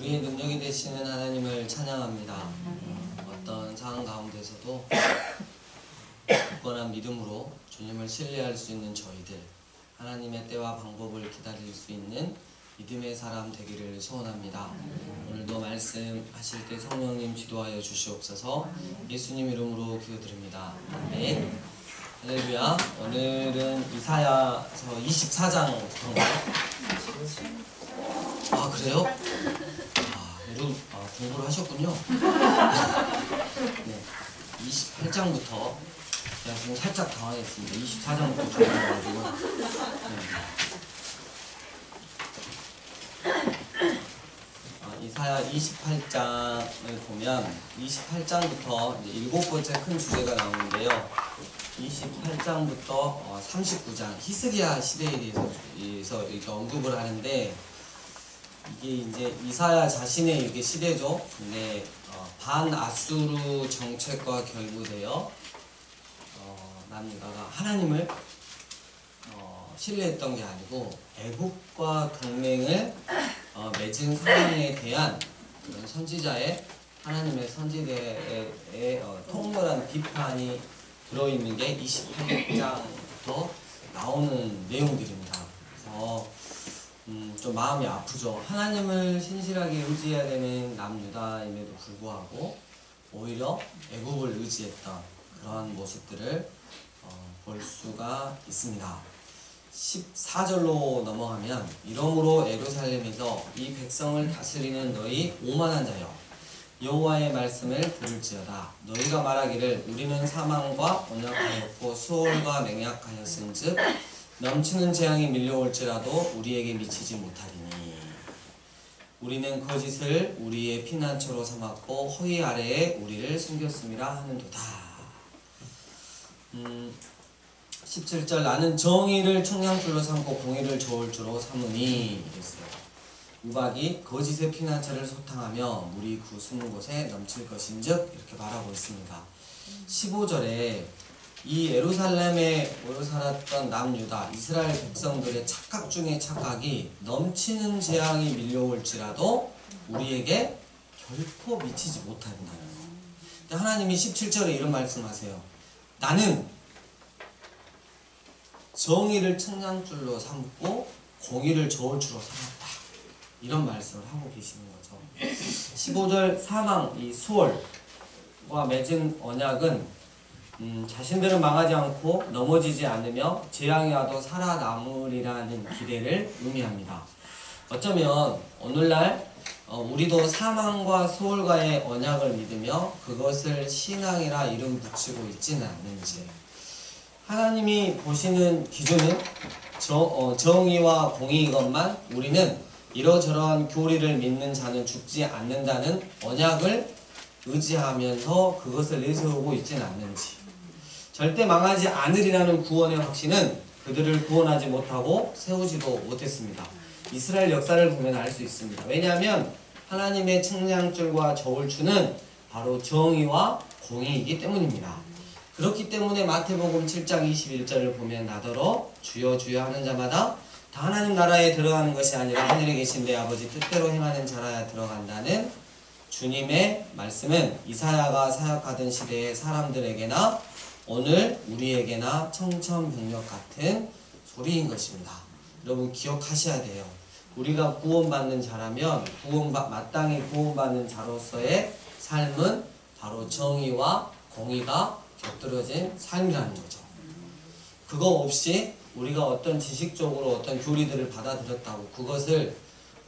우리의 능력이 되시는 하나님을 찬양합니다. 어떤 상황 가운데서도 굳건한 믿음으로 주님을 신뢰할 수 있는 저희들, 하나님의 때와 방법을 기다릴 수 있는 믿음의 사람 되기를 소원합니다. 오늘도 말씀하실 때 성령님 지도하여 주시옵소서. 예수님 이름으로 기도드립니다. 아멘. 할렐루야. 오늘은 이사야서 24장부터인가요? 아, 그래요? 여러분 공부를 하셨군요. 네, 28장부터 제가 지금 살짝 당황했습니다. 24장부터 공부해가지고 이사야 28장을 보면 28장부터 이제 7번째 큰 주제가 나오는데요. 28장부터 39장 히스기야 시대에 대해서 이렇게 언급을 하는데, 이게 이제 이사야 자신의 이게 시대죠. 근데 반아수르 정책과 결부되어 남유다가 하나님을 신뢰했던 게 아니고 애국과 동맹을 맺은 상황에 대한 그런 선지자의 하나님의 선지자의 통렬한 비판이 들어있는 게 28장부터 나오는 내용들입니다. 그래서 좀 마음이 아프죠. 하나님을 신실하게 의지해야 되는 남유다임에도 불구하고 오히려 애국을 의지했던 그런 모습들을 볼 수가 있습니다. 14절로 넘어가면, 이러므로 예루살렘에서 이 백성을 다스리는 너희 오만한 자여, 여호와의 말씀을 들을지어다. 너희가 말하기를 우리는 사망과 언약하였고 수월과 맹약하였은즉 넘치는 재앙이 밀려올지라도 우리에게 미치지 못하리니, 우리는 거짓을 우리의 피난처로 삼았고 허위 아래에 우리를 숨겼음이라 하는도다. 17절 나는 정의를 청량줄로 삼고 공의를 저울주로 삼으니 이랬어요. 우박이 거짓의 피난처를 소탕하며 물이 그 숨은 곳에 넘칠 것인즉 이렇게 말하고 있습니다. 15절에 이 예루살렘에 모여 살았던 남유다 이스라엘 백성들의 착각 중에 착각이 넘치는 재앙이 밀려올지라도 우리에게 결코 미치지 못한다는 거. 하나님이 17절에 이런 말씀하세요. 나는 정의를 청량줄로 삼고 공의를 저울주로 삼았다. 이런 말씀을 하고 계시는 거죠. 15절 사망, 이 수월과 맺은 언약은 자신들은 망하지 않고 넘어지지 않으며 재앙이 와도 살아남으리라는 기대를 의미합니다. 어쩌면 오늘날 우리도 사망과 수월과의 언약을 믿으며 그것을 신앙이라 이름 붙이고 있지는 않는지, 하나님이 보시는 기준은 정의와 공의이건만 우리는 이러저러한 교리를 믿는 자는 죽지 않는다는 언약을 의지하면서 그것을 내세우고 있지는 않는지, 절대 망하지 않으리라는 구원의 확신은 그들을 구원하지 못하고 세우지도 못했습니다. 이스라엘 역사를 보면 알 수 있습니다. 왜냐하면 하나님의 청량줄과 저울추는 바로 정의와 공의이기 때문입니다. 그렇기 때문에 마태복음 7장 21절을 보면 나더러 주여 주여 하는 자마다 다 하나님 나라에 들어가는 것이 아니라 하늘에 계신 내 아버지 뜻대로 행하는 자라야 들어간다는 주님의 말씀은 이사야가 사역하던 시대의 사람들에게나 오늘 우리에게나 청천벽력 같은 소리인 것입니다. 여러분 기억하셔야 돼요. 우리가 구원받는 자라면 마땅히 구원받는 자로서의 삶은 바로 정의와 공의가 곁들여진 삶이라는 거죠. 그거 없이 우리가 어떤 지식적으로 어떤 교리들을 받아들였다고 그것을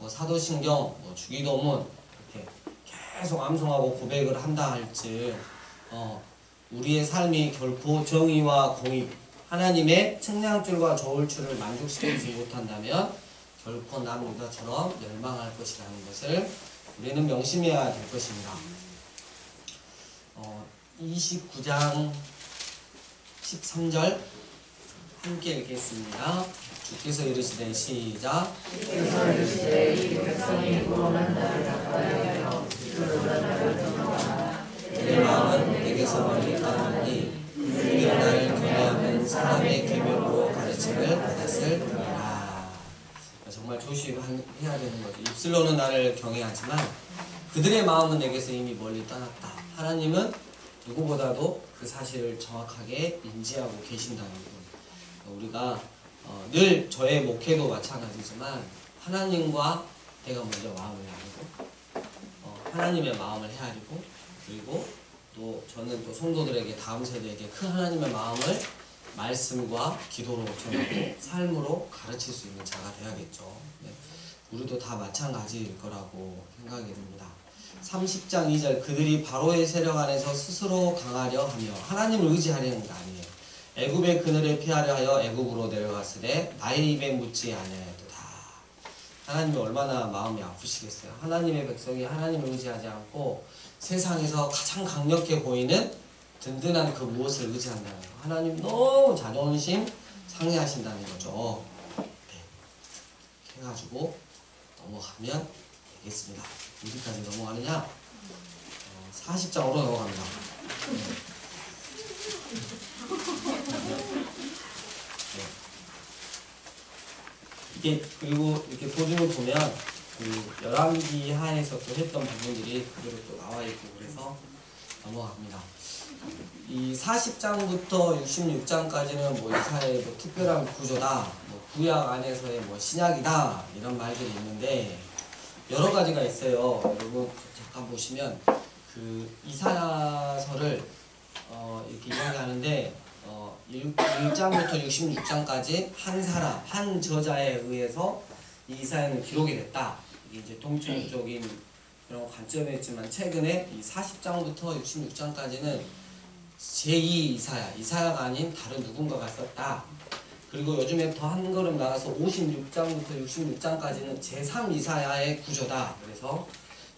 사도신경, 주기도문 이렇게 계속 암송하고 고백을 한다 할지 우리의 삶이 결코 정의와 공의, 하나님의 청량줄과 저울줄을 만족시키지 못한다면 결코 남유다처럼 멸망할 것이라는 것을 우리는 명심해야 될 것입니다. 29장 13절 함께 읽겠습니다. 주께서 이르시되 시작. 주께서 이르시되 이 백성이 구원한 나를 가까이하여 주를 나를 떠나가나 내 마음은 내게서 멀리 떠나니 그들이 나를 경외하면 사람의 계명으로 가르침을 받았을 뿐이라. 정말 조심해야 되는 거죠. 입술로는 나를 경외하지만 그들의 마음은 내게서 이미 멀리 떠났다. 하나님은 누구보다도 그 사실을 정확하게 인지하고 계신다는 것. 우리가 늘 저의 목회도 마찬가지지만 하나님과 내가 먼저 마음을 알고 하나님의 마음을 헤아리고 그리고 또 저는 또 성도들에게 다음 세대에게 큰 하나님의 마음을 말씀과 기도로 전하고 삶으로 가르칠 수 있는 자가 되어야겠죠. 네. 우리도 다 마찬가지일 거라고 생각이 듭니다. 30장 2절 그들이 바로의 세력 안에서 스스로 강하려 하며 하나님을 의지하려는 게 아니에요. 애굽의 그늘을 피하려 하여 애굽으로 내려갔으되 나의 입에 묻지 아니하였도다. 하나님이 얼마나 마음이 아프시겠어요. 하나님의 백성이 하나님을 의지하지 않고 세상에서 가장 강력해 보이는 든든한 그 무엇을 의지한다는 거. 하나님 너무 자존심 상해하신다는 거죠. 네. 이렇게 해가지고 넘어가면 되겠습니다. 어디까지 넘어가느냐? 40장으로 넘어갑니다. 네. 이게 그리고 이렇게 도중을 보면 그 열왕기 하에서 또 했던 부분들이 그대로 또 나와 있고 그래서 넘어갑니다. 이 40장부터 66장까지는 뭐 이사야의 뭐 특별한 구조다, 뭐 구약 안에서의 뭐 신약이다 이런 말들이 있는데 여러 가지가 있어요. 여러분 잠깐 보시면 그 이사야서를 이렇게 이야기하는데 1장부터 66장까지 한 사람, 한 저자에 의해서 이 이사야는 기록이 됐다. 이게 이제 통칭적인 그런 관점에 있지만 최근에 이 40장부터 66장까지는 제2 이사야가 아닌 다른 누군가가 썼다. 그리고 요즘에 더 한 걸음 나가서 56장부터 66장까지는 제3 이사야의 구조다. 그래서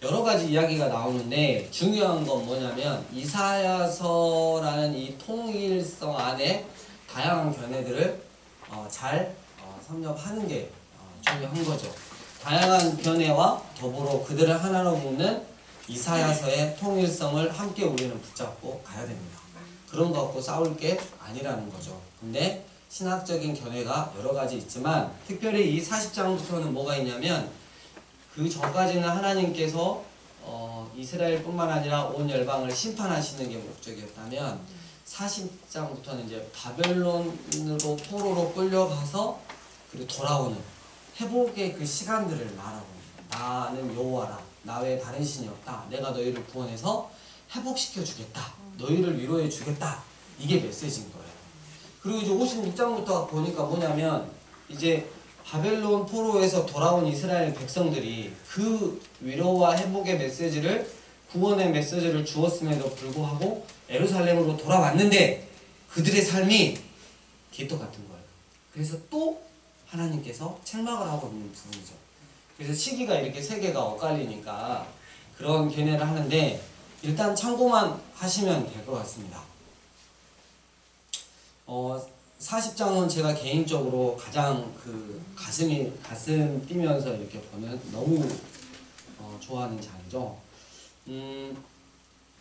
여러 가지 이야기가 나오는데 중요한 건 뭐냐면 이사야서라는 이 통일성 안에 다양한 견해들을 잘 섭렵하는 게 중요한 거죠. 다양한 견해와 더불어 그들을 하나로 묶는 이사야서의 통일성을 함께 우리는 붙잡고 가야 됩니다. 그런 거 갖고 싸울 게 아니라는 거죠. 근데 신학적인 견해가 여러 가지 있지만 특별히 이 40장부터는 뭐가 있냐면 그 전까지는 하나님께서 이스라엘뿐만 아니라 온 열방을 심판하시는 게 목적이었다면 40장부터는 이제 바벨론으로 포로로 끌려가서 그리고 돌아오는 회복의 그 시간들을 말하고 나는 여호와라 나 외에 다른 신이 없다. 내가 너희를 구원해서 회복시켜 주겠다. 너희를 위로해 주겠다. 이게 메시지인 거예요. 그리고 이제 56장부터 보니까 뭐냐면 이제 바벨론 포로에서 돌아온 이스라엘 백성들이 그 위로와 회복의 메시지를 구원의 메시지를 주었음에도 불구하고 예루살렘으로 돌아왔는데 그들의 삶이 개떡 같은 거예요. 그래서 또 하나님께서 책망을 하고 있는 부분이죠. 그래서 시기가 이렇게 세 개가 엇갈리니까 그런 견해를 하는데 일단 참고만 하시면 될 것 같습니다. 40장은 제가 개인적으로 가장 그 가슴 뛰면서 이렇게 보는 너무 좋아하는 장이죠.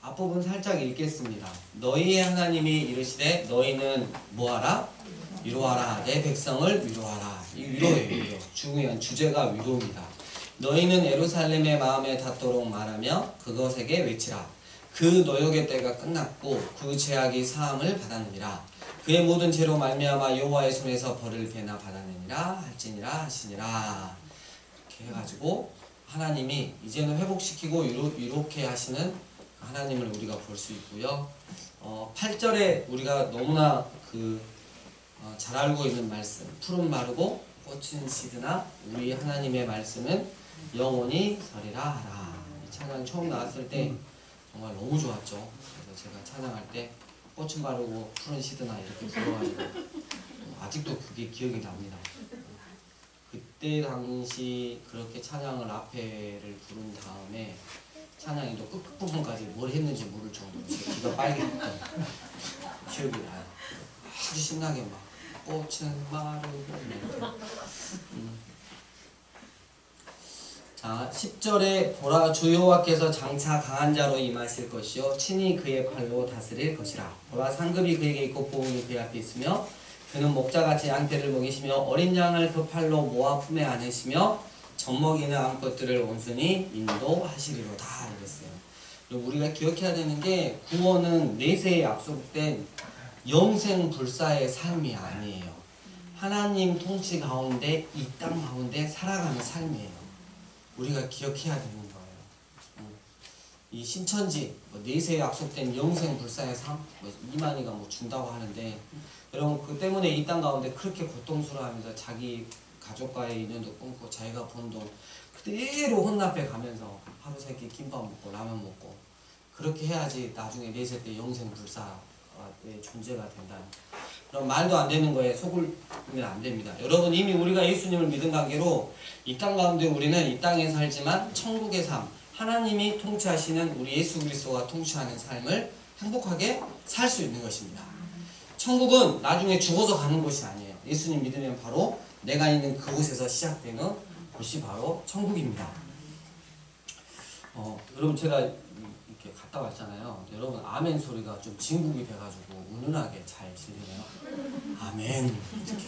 앞부분 살짝 읽겠습니다. 너희의 하나님이 이르시되 너희는 뭐하라? 위로하라. 내 백성을 위로하라. 이 위로예요. 위로. 중요한 주제가 위로입니다. 너희는 예루살렘의 마음에 닿도록 말하며 그것에게 외치라. 그 노역의 때가 끝났고 그 죄악이 사함을 받았느니라. 그의 모든 죄로 말미암아 여호와의 손에서 벌을 배나 받았느니라 할지니라 하시니라. 이렇게 해가지고 하나님이 이제는 회복시키고 위롭게 하시는 하나님을 우리가 볼 수 있고요. 8절에 우리가 너무나 잘 알고 있는 말씀, 푸른 마르고 꽃은 시드나 우리 하나님의 말씀은 영원히 서리라 하라. 이 찬양 처음 나왔을 때 정말 너무 좋았죠. 그래서 제가 찬양할 때 꽃은 마르고 푸른 시드나 이렇게 불러가지고 아직도 그게 기억이 납니다. 그때 당시 그렇게 찬양을 앞에를 부른 다음에 찬양이 또 끝부분까지 뭘 했는지 모를 정도로 귀가 빨개졌던 기억이 나요. 아주 신나게 막 꽃은 마르고 자 10절에 보라 주 여호와께서 장차 강한 자로 임하실 것이요 친히 그의 팔로 다스릴 것이라. 보라 상급이 그에게 있고 보응이 그의 앞에 있으며 그는 목자같이 양떼를 먹이시며 어린 양을 그 팔로 모아 품에 안으시며 젖먹이는 암 것들을 온순히 인도하시리로다 이랬어요. 그리고 우리가 기억해야 되는 게 구원은 내세에 약속된 영생 불사의 삶이 아니에요. 하나님 통치 가운데 이 땅 가운데 살아가는 삶이에요. 우리가 기억해야 되는 거예요. 이 신천지 내세에 약속된 영생 불사의 삶 이만희가 준다고 하는데 여러분 그 때문에 이 땅 가운데 그렇게 고통스러워하면서 자기 가족과의 인연도 끊고 자기가 번 돈 그대로 혼납해 가면서 하루 세끼 김밥 먹고 라면 먹고 그렇게 해야지 나중에 내세 때 영생 불사의 존재가 된다. 그럼 말도 안 되는 거에 속으면 안 됩니다. 여러분 이미 우리가 예수님을 믿은 관계로 이 땅 가운데 우리는 이 땅에 살지만 천국의 삶 하나님이 통치하시는 우리 예수 그리스도가 통치하는 삶을 행복하게 살 수 있는 것입니다. 천국은 나중에 죽어서 가는 곳이 아니에요. 예수님 믿으면 바로 내가 있는 그곳에서 시작되는 곳이 바로 천국입니다. 여러분 제가 이렇게 갔다 왔잖아요. 여러분 아멘 소리가 좀 진국이 돼가지고 은은하게 잘 들리네요. 아멘 이렇게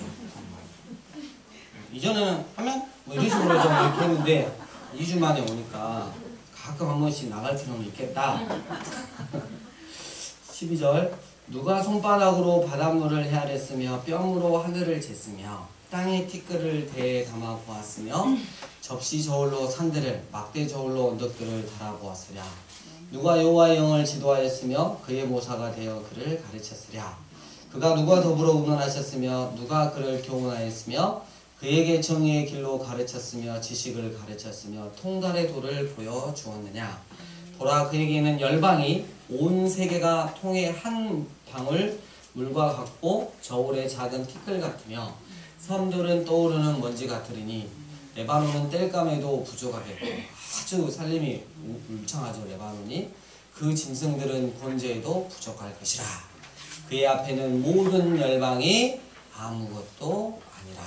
이전에는 아멘 뭐 이런 식으로 좀 이렇게 했는데 2주 만에 오니까 가끔 한 번씩 나갈 필요는 있겠다. 12절 누가 손바닥으로 바닷물을 헤아렸으며 뼘으로 하늘을 쟀으며 땅에 티끌을 대에 담아 보았으며 접시 저울로 산들을 막대 저울로 언덕들을 달아 보았으랴. 누가 여호와의 영을 지도하였으며 그의 모사가 되어 그를 가르쳤으랴. 그가 누가 더불어 운원하셨으며 누가 그를 교훈하였으며 그에게 정의의 길로 가르쳤으며 지식을 가르쳤으며 통달의 도를 보여주었느냐. 보라 그에게는 열방이 온 세계가 통의 한 방울 물과 같고 저울의 작은 티끌 같으며 섬들은 떠오르는 먼지 같으리니 레바논은 땔감에도 부족하겠고 아주 살림이 울창하죠. 레바논이 그 짐승들은 번제에도 부족할 것이라. 그의 앞에는 모든 열방이 아무것도 아니라.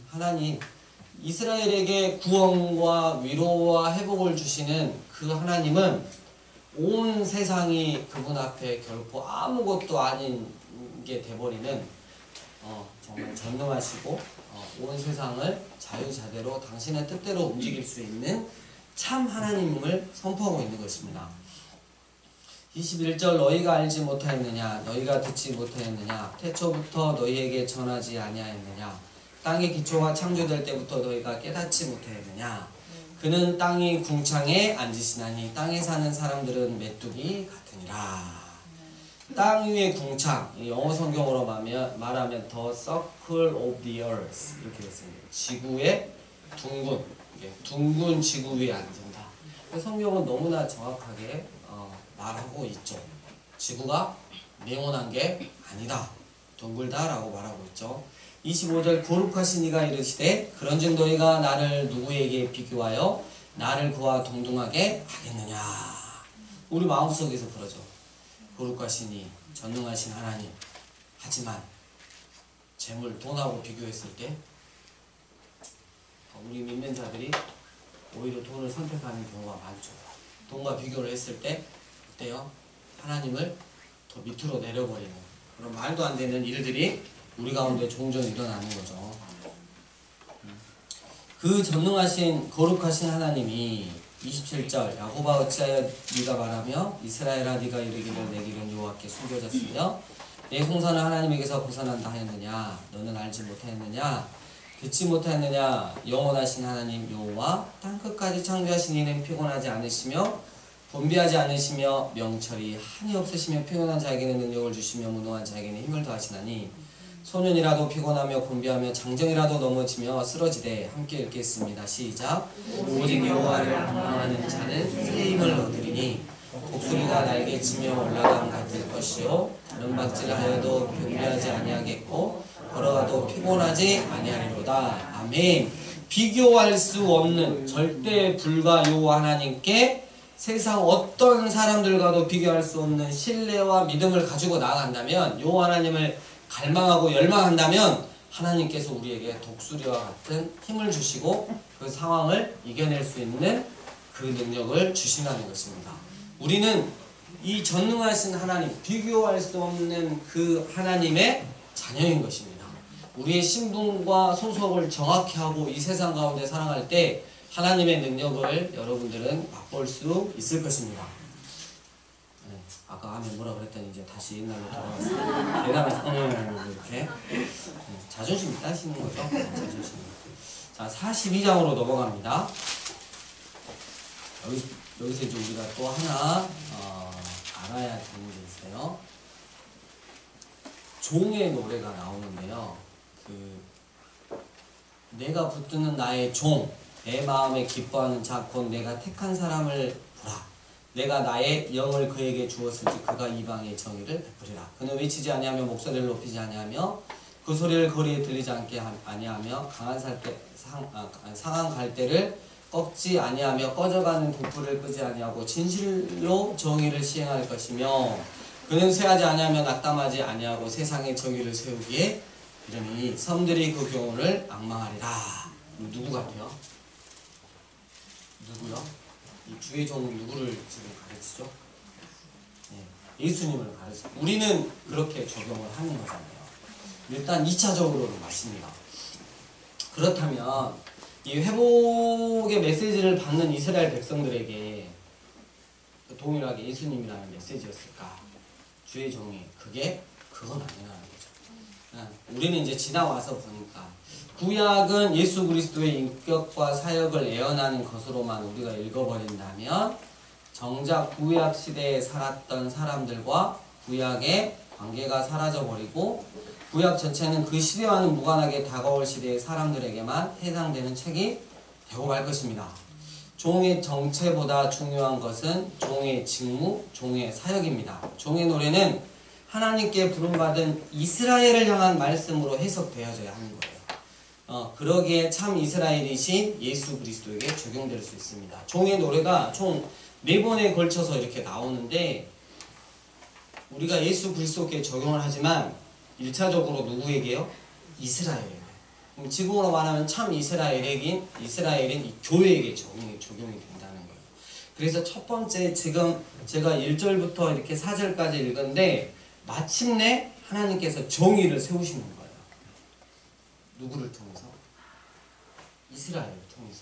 하나님 이스라엘에게 구원과 위로와 회복을 주시는 그 하나님은 온 세상이 그분 앞에 결코 아무것도 아닌 게 돼버리는 정말 전능하시고 온 세상을 자유자대로 당신의 뜻대로 움직일 수 있는 참 하나님을 선포하고 있는 것입니다. 21절 너희가 알지 못하였느냐 너희가 듣지 못하였느냐 태초부터 너희에게 전하지 아니하였느냐 땅의 기초가 창조될 때부터 너희가 깨닫지 못하였느냐 그는 땅이 궁창에 앉으시나니 땅에 사는 사람들은 메뚜기 같으니라. 땅 위의 궁창 영어 성경으로 말하면 The Circle of the Earth 이렇게 됐습니다. 지구의 둥근 지구 위에 앉는다. 성경은 너무나 정확하게 말하고 있죠. 지구가 네모난 게 아니다. 둥글다 라고 말하고 있죠. 25절 거룩하신 이가 이르시되 그런즉 너희가 나를 누구에게 비교하여 나를 그와 동등하게 하겠느냐. 우리 마음속에서 그러죠. 거룩하신 이 전능하신 하나님 하지만 재물 돈하고 비교했을 때 우리 믿는 자들이 오히려 돈을 선택하는 경우가 많죠. 돈과 비교를 했을 때 어때요? 하나님을 더 밑으로 내려버리는 그런 말도 안 되는 일들이 우리 가운데 종종 일어나는 거죠. 그 전능하신 거룩하신 하나님이 27절 야곱아 어찌하여 네가 말하며 이스라엘아 네가 이르기를 내 길은 여호와께 숨겨졌으며 내 송사는 하나님에게서 벗어난다 하였느냐 너는 알지 못하였느냐 듣지 못하였느냐 영원하신 하나님 여호와 땅끝까지 창조하신 이는 피곤하지 않으시며 분비하지 않으시며 명철이 한이 없으시며 피곤한 자에게는 능력을 주시며 무능한 자에게는 힘을 더하시나니 소년이라도 피곤하며 곤비하며 장정이라도 넘어지며 쓰러지되 함께 읽겠습니다. 시작. 오직 여호와를 방망하는 자는 새 힘을 얻으리니 독수리가 날개치며 올라감 같을 것이요 다른 박질을 하여도 곤비하지 아니하겠고 걸어가도 피곤하지 아니하리로다. 아멘. 비교할 수 없는 절대 불가 여호와 하나님께 세상 어떤 사람들과도 비교할 수 없는 신뢰와 믿음을 가지고 나아간다면 여호와 하나님을 갈망하고 열망한다면 하나님께서 우리에게 독수리와 같은 힘을 주시고 그 상황을 이겨낼 수 있는 그 능력을 주신다는 것입니다. 우리는 이 전능하신 하나님, 비교할 수 없는 그 하나님의 자녀인 것입니다. 우리의 신분과 소속을 정확히 하고 이 세상 가운데 살아갈 때 하나님의 능력을 여러분들은 맛볼 수 있을 것입니다. 네, 아까 하면 뭐라 그랬더니 이제 다시 옛날로 돌아갔어요. 대단한 이렇게 자존심 따시는 거죠. 자존심. 자, 42장으로 넘어갑니다. 여기서 이제 우리가 또 하나 알아야 되는 게 있어요. 종의 노래가 나오는데요. 내가 붙드는 나의 종, 내 마음에 기뻐하는 자, 곧 내가 택한 사람을 보라. 내가 나의 영을 그에게 주었을지 그가 이방의 정의를 베푸리라. 그는 외치지 아니하며 목소리를 높이지 아니하며 그 소리를 거리에 들리지 않게 아니하며 상한 갈대를 꺾지 아니하며 꺼져가는 등불을 끄지 아니하고 진실로 정의를 시행할 것이며 그는 쇠하지 아니하며 낙담하지 아니하고 세상의 정의를 세우기에 이러니 섬들이 그 교훈을 앙망하리라. 누구 같아요? 누구요? 이 주의 종은 누구를 지금 가르치죠? 네, 예수님을 가르치죠. 우리는 그렇게 적용을 하는 거잖아요. 일단 2차적으로는 맞습니다. 그렇다면 이 회복의 메시지를 받는 이스라엘 백성들에게 동일하게 예수님이라는 메시지였을까? 주의 종이 그건 아니라는 거죠. 우리는 이제 지나와서 보니까 구약은 예수 그리스도의 인격과 사역을 예언하는 것으로만 우리가 읽어버린다면 정작 구약 시대에 살았던 사람들과 구약의 관계가 사라져버리고 구약 전체는 그 시대와는 무관하게 다가올 시대의 사람들에게만 해당되는 책이 되고 말 것입니다. 종의 정체보다 중요한 것은 종의 직무, 종의 사역입니다. 종의 노래는 하나님께 부름받은 이스라엘을 향한 말씀으로 해석되어져야 하는 거예요. 그러기에 참 이스라엘이신 예수 그리스도에게 적용될 수 있습니다. 종의 노래가 총 4번에 걸쳐서 이렇게 나오는데 우리가 예수 그리스도께 적용을 하지만 1차적으로 누구에게요? 이스라엘에게. 지금으로 말하면 참 이스라엘인 이 교회에게 적용이 된다는 거예요. 그래서 첫 번째 지금 제가 1절부터 이렇게 4절까지 읽었는데 마침내 하나님께서 정의를 세우시는 거예요. 누구를 통해서? 이스라엘을 통해서.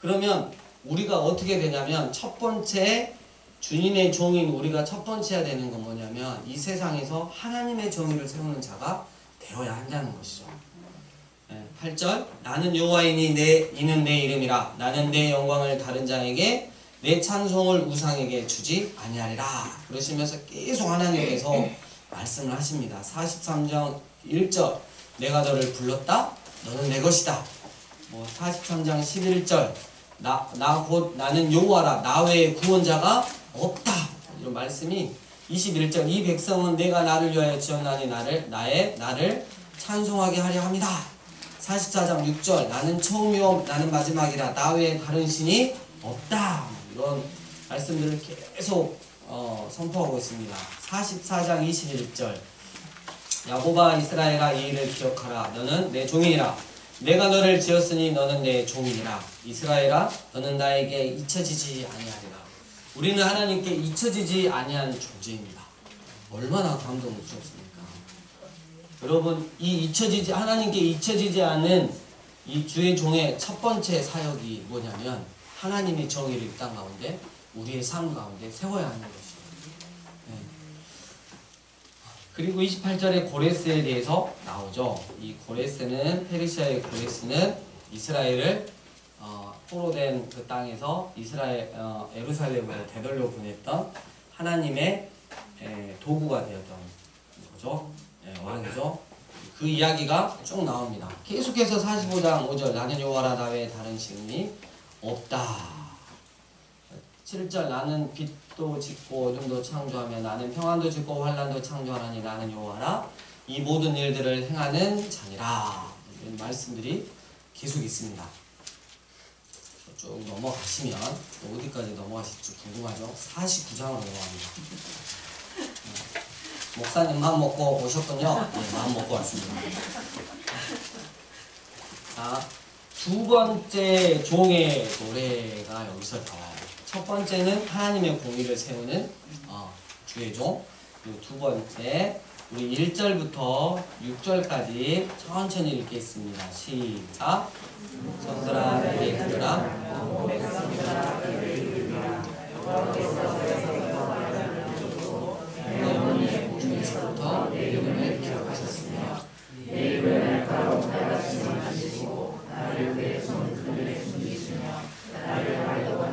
그러면 우리가 어떻게 되냐면 첫 번째 주님의 종인 우리가 첫 번째 해야 되는 건 뭐냐면 이 세상에서 하나님의 정의를 세우는 자가 되어야 한다는 것이죠. 8절 나는 여호와이니 이는 내 이름이라 나는 내 영광을 다른 자에게 내 찬송을 우상에게 주지 아니하리라. 그러시면서 계속 하나님께서 말씀을 하십니다. 43장 1절 내가 너를 불렀다 너는 내 것이다. 43장 11절 나 곧 나는 여호와라 나 외에 구원자가 없다. 이런 말씀이 21절 이 백성은 내가 나를 위하여 지었나니 나를 찬송하게 하려 합니다. 44장 6절 나는 처음이요 나는 마지막이라 나 외에 다른 신이 없다. 이런 말씀들을 계속 선포하고 있습니다. 44장 21절 야곱아 이스라엘아 이 일을 기억하라 너는 내 종이니라 내가 너를 지었으니 너는 내 종이니라 이스라엘아 너는 나에게 잊혀지지 아니하리라. 우리는 하나님께 잊혀지지 아니한 존재입니다. 얼마나 감동스럽습니까? 여러분 이 하나님께 잊혀지지 않은 이 주의 종의 첫 번째 사역이 뭐냐면 하나님의 정의를 이 땅 가운데 우리의 삶 가운데 세워야 하는 것이에요. 그리고 28절에 고레스에 대해서 나오죠. 이 고레스는 페르시아의 고레스는 이스라엘을 포로된 그 땅에서 예루살렘으로 되돌려 보냈던 하나님의 도구가 되었던 거죠. 왕이죠. 그 이야기가 쭉 나옵니다. 계속해서 45장 5절 나는 여호와라 나 외에 다른 신이 없다. 7절 나는 빛도 짓고 어둠도 창조하며 나는 평안도 짓고 환난도 창조하나니 나는 여호와라 이 모든 일들을 행하는 자니라. 이런 말씀들이 계속 있습니다. 쭉 넘어가시면 어디까지 넘어가실지 궁금하죠? 49장으로 넘어갑니다. 목사님 마음 먹고 오셨군요. 네, 마음 먹고 왔습니다. 자, 두 번째 종의 노래가 여기서 나와요. 첫 번째는 하나님의 공의를 세우는 주의 종. 그리고 두 번째 우리 1절부터 6절까지 천천히 읽겠습니다. 시작. 성들아 내게 들으라. 여호와의 중에서부터 내 이름을 기억하셨으며 내 이름을 바로 나같이 만드시고 나를 내 손등에 숨기시며 나를 알고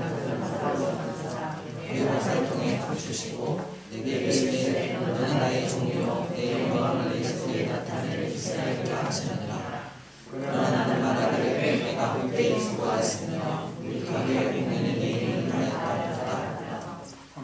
내 옷을 통해 감추시고 내게 이르시되 너는 나의 종이요 내 영광을 내 속에 나타낼 이스라엘이라 하시느니라. 그러나 나는 말하기를 내가 함께 수고하였으며 물가게 공연히 내 이름을 하였다.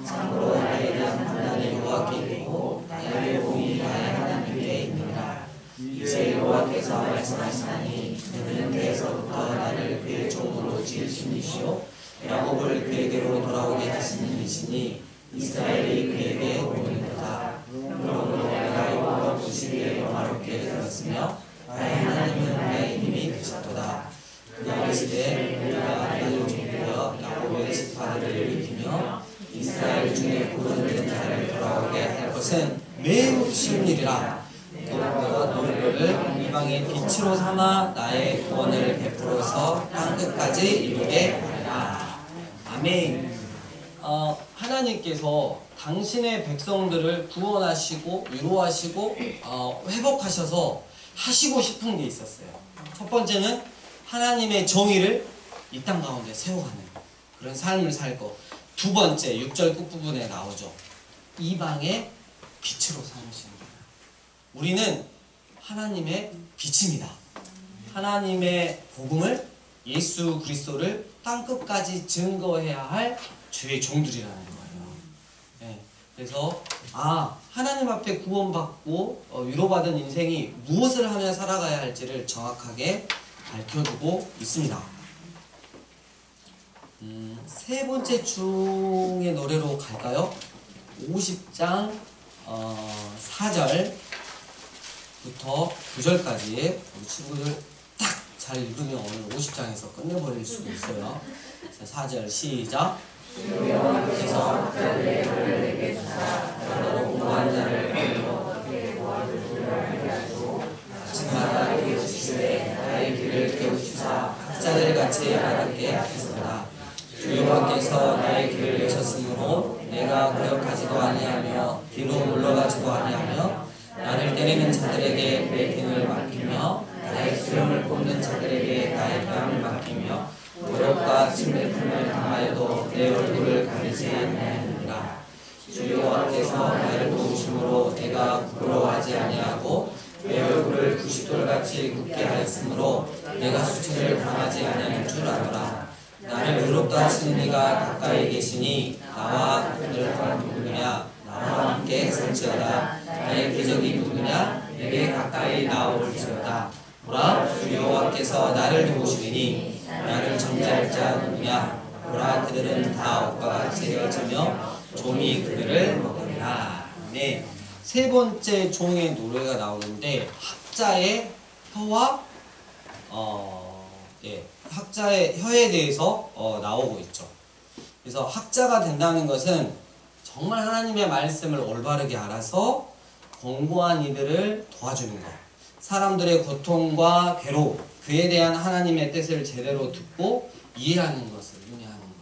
참으로 나에 대한 판단이 여호와께 있고 나의 공이 나의 하나님께 있느니라. 이제 여호와께서 말씀하시나니 그는 그에서부터 나를 그의 종으로 지으신 이시오 야곱을 그에게로 돌아오게 하시는 이시니 이스라엘이 그에게 오는도다. 그러므로 내가 여호와 보시기에 영화롭게 들었으며 나의 하나님은 나의 힘이 되셨도다. 그가 이르시되 우리가 나를 종되어 야곱의 지파들을 일으키며 이스라엘 중에 구원을 얻은 자를 돌아오게 할 것은 매우 쉬운 일이라. 또 내가 너를 이방의 빛으로 삼아 나의 구원을 베풀어서 땅끝까지 이루게 하리라. 아멘. 하나님께서 당신의 백성들을 구원하시고 위로하시고 회복하셔서 하시고 싶은 게 있었어요. 첫 번째는 하나님의 정의를 이 땅 가운데 세워가는 그런 삶을 살 것. 두 번째 6절 끝부분에 나오죠. 이방의 빛으로 삼으시는 거예요. 우리는 하나님의 빛입니다. 하나님의 복음을 예수 그리스도를 땅끝까지 증거해야 할 주의 종들이라는 거예요. 네. 그래서 하나님 앞에 구원받고 위로받은 인생이 무엇을 하며 살아가야 할지를 정확하게 밝혀주고 있습니다. 세 번째 중의 노래로 갈까요? 50장 4절부터 9절까지 우리 친구들 딱 잘 읽으면 오늘 50장에서 끝내버릴 수도 있어요. 4절 시작. 여호와께서 내게 주사 너로 공부한 자를 아침마다 깨우치시되 나의 길을 깨우치사 학자들 같이 알아듣게 하시도다. 주 여호와께서 나의 길을 여셨으므로 내가 거역하지도 아니하며 뒤로 물러가지도 아니하며 나를 때리는 자들에게 내 등을 맡기며 나의 수염을 뽑는 자들에게 나의 뺨을 맡기며 모욕과 침뱉음을 당하여도 내 얼굴을 가리지 아니하느니라. 주 여호와께서 나를 도우심으로 내가 부끄러워하지 아니하고 내 얼굴을 90돌같이 굳게 하였으므로 내가 수치를 당하지 아니하는 줄 아노라. 나를 의롭다 하시는 이가 가까이 계시니 나와 그들 누구냐. 나와 함께 살지어다. 나의 기적이 누구냐. 내게 가까이 나올지어다. 보라 주 여호와께서 나를 도우시리니 나를 정죄할 자 누구냐. 보라 그들은 다 옷과 같이 헤어지며 좀이 그들을 먹으리라. 네. 세 번째 종의 노래가 나오는데 학자의 혀와 학자의 혀에 대해서 나오고 있죠. 그래서 학자가 된다는 것은 정말 하나님의 말씀을 올바르게 알아서 공고한 이들을 도와주는 것, 사람들의 고통과 괴로움, 그에 대한 하나님의 뜻을 제대로 듣고 이해하는 것을 의미하는 거예요.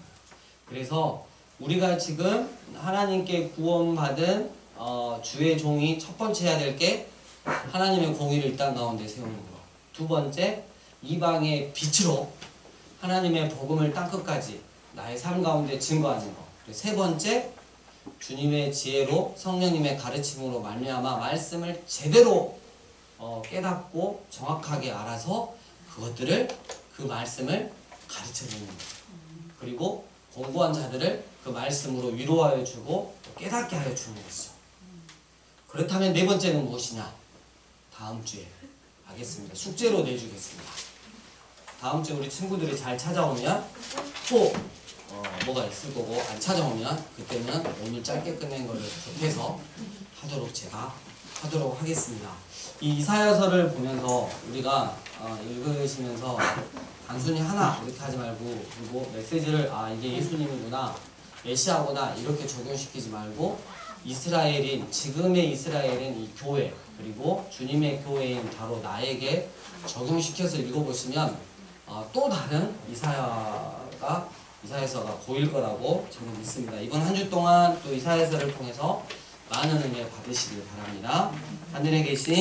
그래서 우리가 지금 하나님께 구원받은 주의 종이 첫 번째 해야 될 게 하나님의 공의를 이 땅 가운데 세우는 것. 두 번째, 이방의 빛으로 하나님의 복음을 땅끝까지 나의 삶 가운데 증거하는 것. 세 번째, 주님의 지혜로 성령님의 가르침으로 말미암아 말씀을 제대로 깨닫고 정확하게 알아서 그것들을 그 말씀을 가르쳐주는 것. 그리고 공부한 자들을 그 말씀으로 위로하여 주고 깨닫게 하여 주는 것이죠. 그렇다면 네 번째는 무엇이냐? 다음 주에 하겠습니다. 숙제로 내주겠습니다. 다음 주에 우리 친구들이 잘 찾아오면 또 뭐가 있을 거고, 안 찾아오면 그때는 오늘 짧게 끝낸 거를 곱해서 제가 하도록 하겠습니다. 이 이사야서를 보면서 우리가 읽으시면서 단순히 하나 이렇게 하지 말고, 그리고 메시지를 이게 예수님이구나, 메시아구나 이렇게 적용시키지 말고 이스라엘인 지금의 이스라엘인 이 교회 그리고 주님의 교회인 바로 나에게 적용시켜서 읽어보시면 또 다른 이사야서가 보일 거라고 저는 믿습니다. 이번 한 주 동안 또 이사야서를 통해서 많은 은혜 받으시길 바랍니다. 하늘에 계신